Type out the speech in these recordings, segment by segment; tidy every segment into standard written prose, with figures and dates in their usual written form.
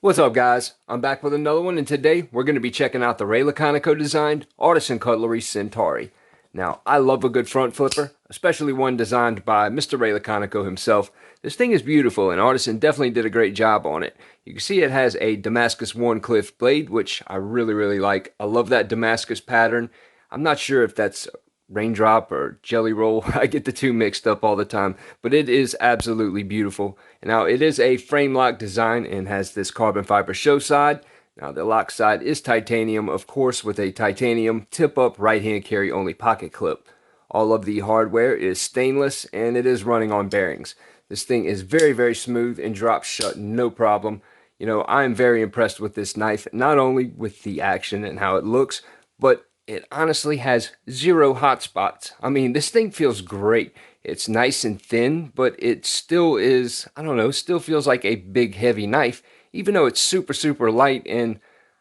What's up, guys? I'm back with another one, and today we're going to be checking out the Laconico designed Artisan Cutlery Centauri. Now, I love a good front flipper, especially one designed by Mr. Laconico himself. This thing is beautiful, and Artisan definitely did a great job on it. You can see it has a Damascus Wharncliffe blade, which I really like. I love that Damascus pattern. I'm not sure if that's raindrop or jelly roll. I get the two mixed up all the time, but it is absolutely beautiful. Now, it is a frame lock design and has this carbon fiber show side. Now, the lock side is titanium, of course, with a titanium tip up right hand carry only pocket clip. All of the hardware is stainless and it is running on bearings. This thing is very smooth and drops shut no problem. You know, I am very impressed with this knife, not only with the action and how it looks, but it honestly has zero hot spots. I mean, this thing feels great. It's nice and thin, but it still is, I don't know, still feels like a big heavy knife, even though it's super light. And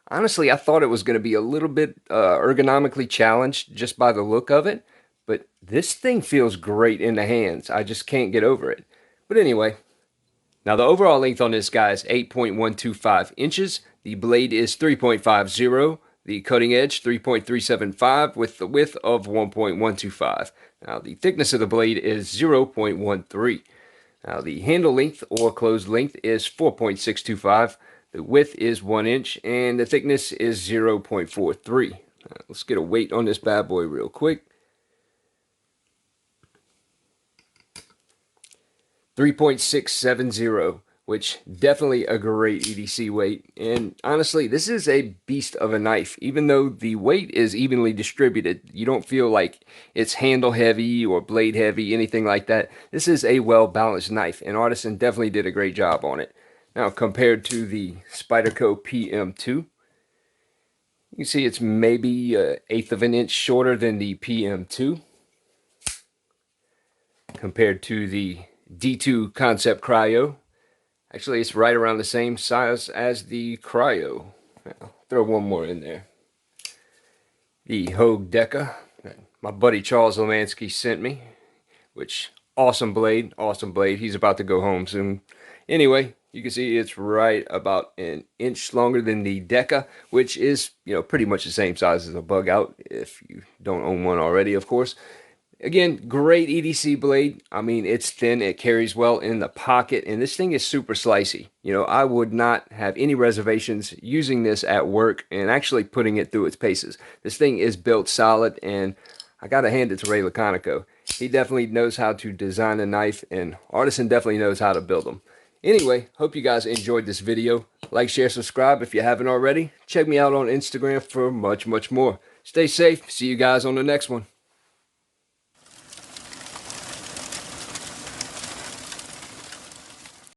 honestly, I thought it was going to be a little bit ergonomically challenged just by the look of it. But this thing feels great in the hands. I just can't get over it. But anyway, now the overall length on this guy is 8.125 inches. The blade is 3.50. The cutting edge, 3.375 with the width of 1.125. Now, the thickness of the blade is 0.13. Now, the handle length or closed length is 4.625. The width is 1 inch, and the thickness is 0.43. Let's get a weight on this bad boy real quick. 3.670. Which definitely a great EDC weight. And honestly, this is a beast of a knife. Even though the weight is evenly distributed, you don't feel like it's handle heavy or blade heavy, anything like that. This is a well-balanced knife, and Artisan definitely did a great job on it. Now, compared to the Spyderco PM2, you can see it's maybe 1/8 of an inch shorter than the PM2. Compared to the D2 Concept Cryo, actually, it's right around the same size as the Cryo. I'll throw one more in there. The Hogue Deca that my buddy Charles Lemansky sent me, which awesome blade. He's about to go home soon. Anyway, you can see it's right about an inch longer than the Deca, which is, pretty much the same size as a Bug Out if you don't own one already, of course. Again, great EDC blade. I mean, it's thin, it carries well in the pocket, and this thing is super slicey. I would not have any reservations using this at work and actually putting it through its paces. This thing is built solid, and I gotta hand it to Ray Laconico. He definitely knows how to design a knife, and Artisan definitely knows how to build them. Anyway, hope you guys enjoyed this video. Like, share, subscribe if you haven't already. Check me out on Instagram for much more. Stay safe. See you guys on the next one.